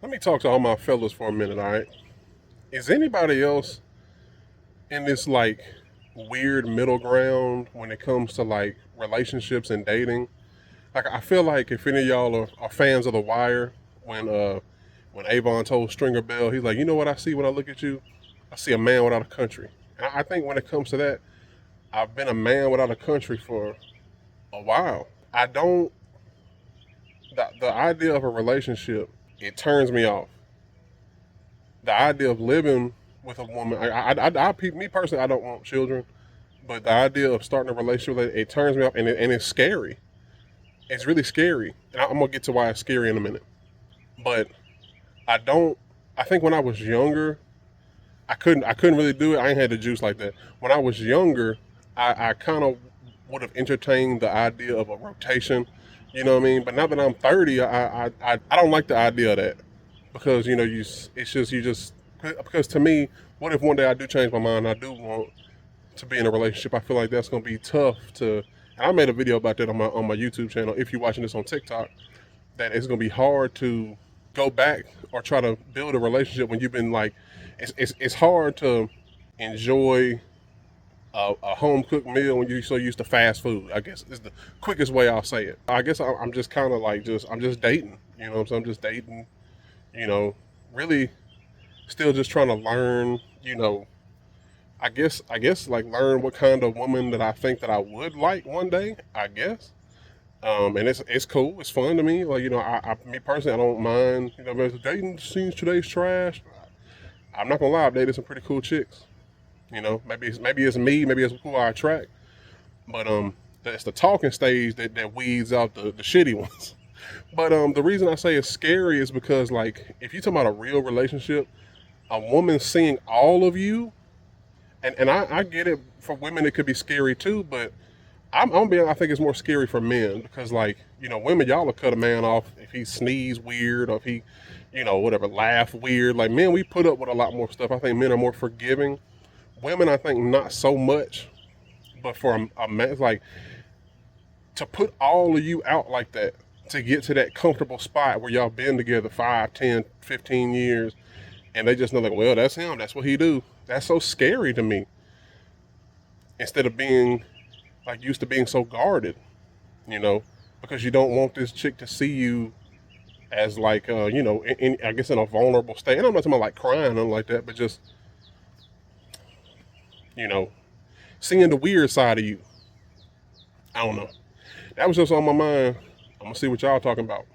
Let me talk to all my fellas for a minute, all right? Is anybody else in this like weird middle ground when it comes to like relationships and dating? Like I feel like if any of y'all are fans of The Wire, when Avon told Stringer Bell, he's like, you know what I see when I look at you? I see a man without a country. And I think when it comes to that, I've been a man without a country for a while. I don't the idea of a relationship, it turns me off. The idea of living with a woman, me personally, I don't want children, but the idea of starting a relationship, it turns me off, and it's scary. It's really scary, and I'm gonna get to why it's scary in a minute. But I don't. I think when I was younger, I couldn't really do it. I ain't had the juice like that. When I was younger, I kind of would have entertained the idea of a rotation. You know what I mean? But now that I'm 30, I don't like the idea of that because it's just you just because to me, what if one day I do change my mind? I do want to be in a relationship. I feel like that's gonna be tough to. And I made a video about that on my YouTube channel. If you're watching this on TikTok, that it's gonna be hard to go back or try to build a relationship when you've been like, it's hard to enjoy a home cooked meal when you're so used to fast food. I guess is the quickest way I'll say it. I guess I'm just kind of like I'm just dating. You know what I'm saying? I'm just dating. You know, really still just trying to learn. I guess like learn what kind of woman that I think that I would like one day. I guess. And it's cool. It's fun to me. Like me personally, I don't mind. But dating scenes today's trash. I'm not gonna lie. I've dated some pretty cool chicks. Maybe it's me. Maybe it's who I attract. But it's the talking stage that weeds out the shitty ones. But the reason I say it's scary is because like if you're talking about a real relationship, a woman seeing all of you, and I get it for women. It could be scary too, but I think it's more scary for men because, like, women, y'all will cut a man off if he sneeze weird or if he, whatever, laugh weird. Like, men, we put up with a lot more stuff. I think men are more forgiving. Women, I think, not so much. But for a man, it's like, to put all of you out like that, to get to that comfortable spot where y'all been together 5, 10, 15 years, and they just know, like, well, that's him. That's what he do. That's so scary to me. Instead of being, like, used to being so guarded. you know, because you don't want this chick to see you as like, I guess in a vulnerable state. And I'm not talking about like crying or nothing like that, but just, you know, seeing the weird side of you. I don't know. That was just on my mind. I'm gonna see what y'all talking about.